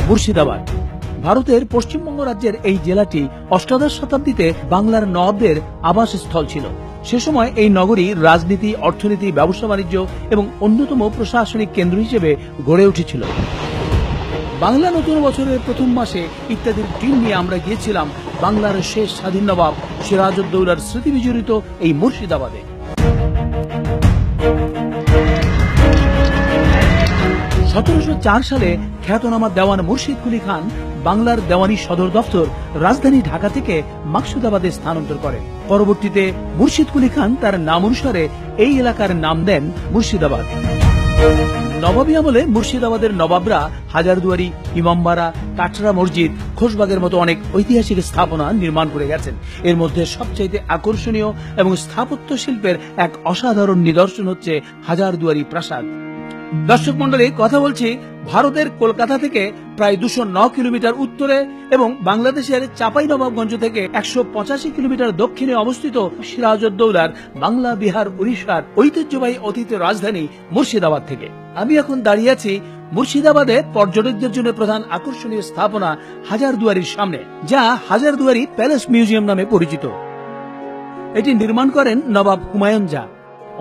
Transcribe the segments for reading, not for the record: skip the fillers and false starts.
মুর্শিদাবাদ ভারতের পশ্চিমবঙ্গ রাজ্যের এই জেলাটি অষ্টাদশ শতাব্দীতে বাংলার নবাবদের আবাসস্থল ছিল। সে সময় এই নগরী রাজনীতি, অর্থনীতি, ব্যবসা বাণিজ্য এবং অন্যতম প্রশাসনিক কেন্দ্র হিসেবে গড়ে উঠেছিল। বাংলা নতুন বছরের প্রথম মাসে ইত্যাদির টিম নিয়ে আমরা গিয়েছিলাম বাংলার শেষ স্বাধীন নবাব সিরাজউদ্দৌলার স্মৃতি বিজড়িত এই মুর্শিদাবাদে। 1704 সালে খ্যাতনামা দেওয়ান মুর্শিদ কুলি খান বাংলার দেওয়ানি সদর দপ্তর রাজধানী ঢাকা থেকে মাকসুদাবাদে স্থানান্তর করেন। পরবর্তীতে মুর্শিদ কুলি খান তার নাম অনুসারে এই এলাকার নাম দেন মুর্শিদাবাদ। নবাবী আমলে মুর্শিদাবাদের নবাবরা হাজারদুয়ারি, ইমামবাড়া, কাটরা মসজিদ, খোশবাগের মতো অনেক ঐতিহাসিক স্থাপনা নির্মাণ করে গেছেন। এর মধ্যে সবচাইতে আকর্ষণীয় এবং স্থাপত্য শিল্পের এক অসাধারণ নিদর্শন হচ্ছে হাজারদুয়ারি প্রাসাদ। দর্শক মন্ডলী, কথা বলছি ভারতের কলকাতা থেকে প্রায় 209 কিলোমিটার উত্তরে এবং বাংলাদেশের চাঁপাইনবাবগঞ্জ থেকে 185 কিলোমিটার দক্ষিণে অবস্থিত সিরাজউদ্দৌলার বাংলা, বিহার, উড়িষ্যার ঐতিহ্যবাহী অতীতের রাজধানী মুর্শিদাবাদ থেকে। আমি এখন দাঁড়িয়ে আছি মুর্শিদাবাদে পর্যটকদের জন্য প্রধান আকর্ষণীয় স্থাপনা হাজারদুয়ারির সামনে, যা হাজারদুয়ারি প্যালেস মিউজিয়াম নামে পরিচিত। এটি নির্মাণ করেন নবাব হুমায়ুন জা।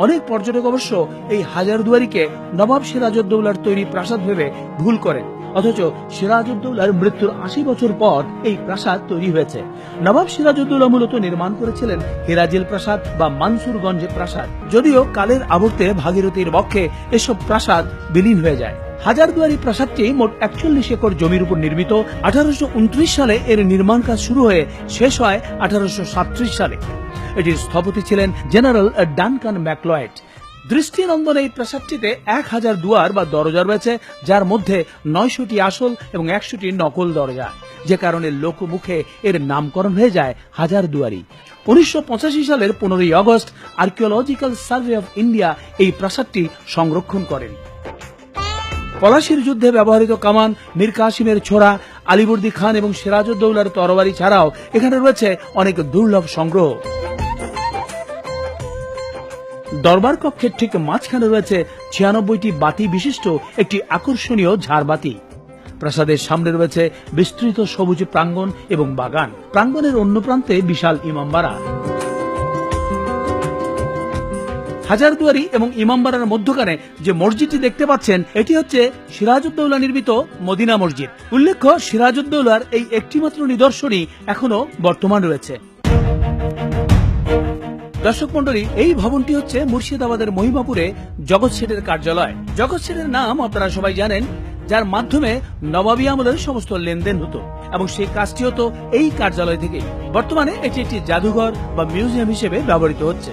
অনেক পর্যটক অবশ্য এই হাজারদুয়ারিকে নবাব সিরাজউদ্দৌলার তৈরি প্রাসাদ ভেবে ভুল করেন, অথচ সিরাজউদ্দৌলার মৃত্যুর 80 বছর পর এই প্রাসাদ তৈরি হয়েছে। নবাব সিরাজউদ্দৌলা মূলত নির্মাণ করেছিলেন হেরাজিল প্রাসাদ বা মানসুরগঞ্জ প্রাসাদ, যদিও কালের আবর্তে ভাগীরথীর বক্ষে এসব প্রাসাদ বিলীন হয়ে যায়। হাজারদুয়ারি প্রাসাদটি মোট 41 একর জমির উপর নির্মিত। 1829 সালে এর নির্মাণ কাজ শুরু হয়ে শেষ হয় 1837 সালে। এটির স্থপতি ছিলেন জেনারেল ডানকান ম্যাকলয়েড। দৃষ্টিনন্দন এই প্রাসাদটিতে 1000 দুয়ার বা দরজা রয়েছে, যার মধ্যে 900টি আসল এবং 100টি নকল দরজা, যে কারণে লোকমুখে এর নামকরণ হয়ে যায় হাজারদুয়ারি। 1985 সালের 15ই August archaeological survey of India এই প্রাসাদটি সংরক্ষণ করেন। পলাশির যুদ্ধে ব্যবহৃত কামান, মীর কাসিমের ছোরা, আলীবর্দী খান এবং সিরাজউদ্দৌলার তরবারি ছাড়াও এখানে রয়েছে অনেক দুর্লভ সংগ্রহ। দরবার কক্ষের ঠিক মাঝখানে রয়েছে 96টি বাতি বিশিষ্ট একটি আকর্ষণীয় ঝাড়বাতি। প্রাসাদের সামনে রয়েছে বিস্তৃত সবুজ প্রাঙ্গণ এবং বাগান। প্রাঙ্গণের অন্য প্রান্তে বিশাল ইমামবাড়া। হাজারদুয়ারি এবং ইমামবাড়ার মধ্যখানে যে মসজিদটি দেখতে পাচ্ছেন, এটি হচ্ছে সিরাজউদ্দৌলা নির্মিত মদিনা মসজিদ। উল্লেখ্য, সিরাজউদ্দৌলার এই একটিমাত্র নিদর্শনই এখনো বর্তমান রয়েছে। দর্শক মন্ডলী, এই ভবনটি হচ্ছে মুর্শিদাবাদের মহিমাপুরে জগৎ শেঠের কার্যালয়। জগৎ শেঠের নাম আপনারা সবাই জানেন, যার মাধ্যমে নবাবী আমলের সমস্ত লেনদেন হতো এবং সেই কাজটি হতো এই কার্যালয় থেকে। বর্তমানে এটি একটি জাদুঘর বা মিউজিয়াম হিসেবে ব্যবহৃত হচ্ছে।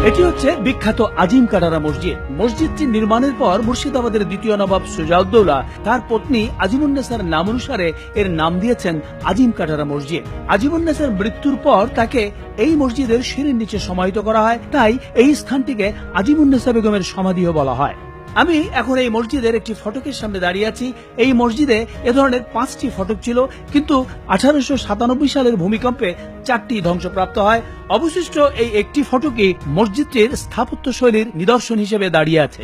এটি হচ্ছে বিখ্যাত আজিম কাটারা মসজিদ। মসজিদটি নির্মাণের পর মুর্শিদাবাদের দ্বিতীয় নবাব সুজাউদ্দৌলা তার পত্নী আজিমুন্নেসার নাম অনুসারে এর নাম দিয়েছেন আজিম কাটারা মসজিদ। আজিমুন্নেসার মৃত্যুর পর তাকে এই মসজিদের সিঁড়ির নিচে সমাহিত করা হয়, তাই এই স্থানটিকে আজিমুন্নেসা বেগমের সমাধিও বলা হয়। আমি এখন এই মসজিদের একটি ফটকের সামনে দাঁড়িয়ে আছি। এই মসজিদে এ ধরনের 5টি ফটক ছিল, কিন্তু 1897 সালের ভূমিকম্পে 4টি ধ্বংসপ্রাপ্ত হয়। অবশিষ্ট এই একটি ফটকই মসজিদটির স্থাপত্য শৈলীর নিদর্শন হিসেবে দাঁড়িয়ে আছে।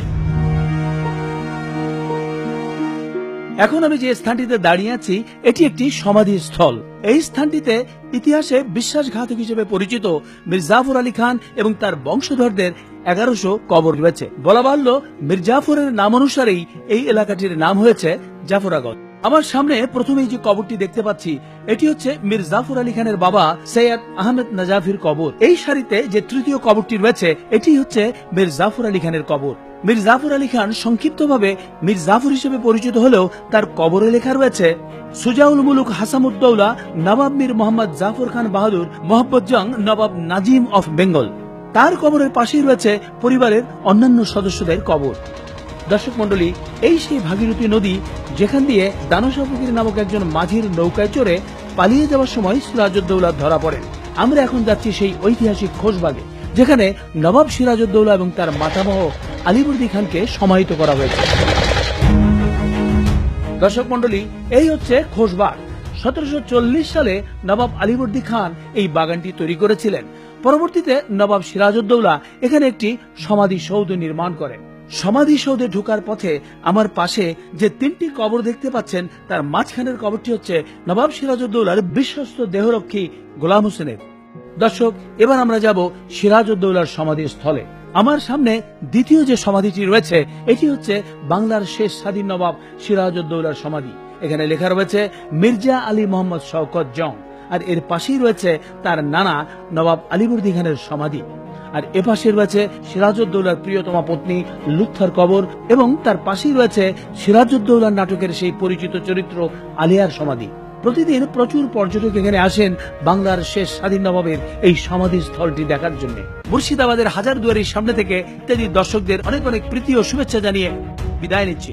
এখন আমি যে স্থানটিতে দাঁড়িয়ে আছি, এটি একটি সমাধি স্থল। এই স্থানটিতে ইতিহাসে বিশ্বাসঘাতক হিসেবে পরিচিত মীর জাফর আলী খান এবং তার বংশধরদের 1100 কবর রয়েছে। বলা বাহুল্য, মীর জাফরের নাম অনুসারেই এই এলাকাটির নাম হয়েছে জাফরাগঞ্জ। আমার সামনে প্রথমেই যে কবরটি দেখতে পাচ্ছি, এটি হচ্ছে মীর জাফর আলী খানের বাবা সৈয়দ আহমেদ নাজাফির কবর। এই সারিতে যে তৃতীয় কবরটি রয়েছে, এটি হচ্ছে মীর জাফর আলী খানের কবর। মীর জাফর আলী খান সংক্ষিপ্তভাবে মীর জাফর হিসেবে পরিচিত হলেও তার কবরে লেখা রয়েছে সুজাউল মুলুক হাসামুদ্দৌলা নবাব মীর মোহাম্মদ জাফর খান বাহাদুর মোহাম্মদ জং নবাব নাজিম অফ বেঙ্গল। তার কবরের পাশেই রয়েছে পরিবারের অন্যান্য সদস্যদের কবর। দর্শক মন্ডলী, এই সেই ভাগীরথী নদী, যেখান দিয়ে দানশা ফকির নামক একজন মাঝির নৌকায় চড়ে পালিয়ে যাওয়ার সময় সিরাজউদ্দৌলা ধরা পড়েন। আমরা এখন যাচ্ছি সেই ঐতিহাসিক খোশবাগে, যেখানে নবাব সিরাজউদ্দৌলা এবং তার মাতামহ আলীবর্দী খানকে সমাহিত করা হয়েছে। দর্শক মন্ডলী, এই হচ্ছে খোশবাগ। 1740 সালে নবাব আলীবর্দী খান এই বাগানটি তৈরি করেছিলেন। পরবর্তীতে নবাব সিরাজউদ্দৌলা এখানে একটি সমাধিসৌধ নির্মাণ করেন। সমাধিসৌধে ঢোকার পথে আমার পাশে যে 3টি কবর দেখতে পাচ্ছেন, তার মাঝখানের কবরটি হচ্ছে নবাব সিরাজউদ্দৌলার বিশ্বস্ত দেহরক্ষী গোলাম হোসেনের। দর্শক, এবার আমরা যাব সিরাজউদ্দৌলার সমাধিস্থলে। আমার সামনে দ্বিতীয় যে সমাধিটি রয়েছে, এটি হচ্ছে বাংলার শেষ স্বাধীন নবাব সিরাজউদ্দৌলার সমাধি। এখানে লেখা রয়েছে মির্জা আলী মোহাম্মদ শওকত জং, আর এর পাশেই রয়েছে তার নানা নবাব আলীবর্দী খানের সমাধি। আর এপাশে রয়েছে সিরাজউদ্দৌলার প্রিয়তমা পত্নী লুৎফার কবর, এবং তার পাশেই রয়েছে সিরাজউদ্দৌলার নাটকের সেই পরিচিত চরিত্র আলিয়ার সমাধি। প্রতিদিন প্রচুর পর্যটক এখানে আসেন বাংলার শেষ স্বাধীন নবাবের এই সমাধি স্থলটি দেখার জন্য। মুর্শিদাবাদের হাজারদুয়ারির সামনে থেকে ইত্যাদি দর্শকদের অনেক অনেক প্রীতি ও শুভেচ্ছা জানিয়ে বিদায় নিচ্ছি।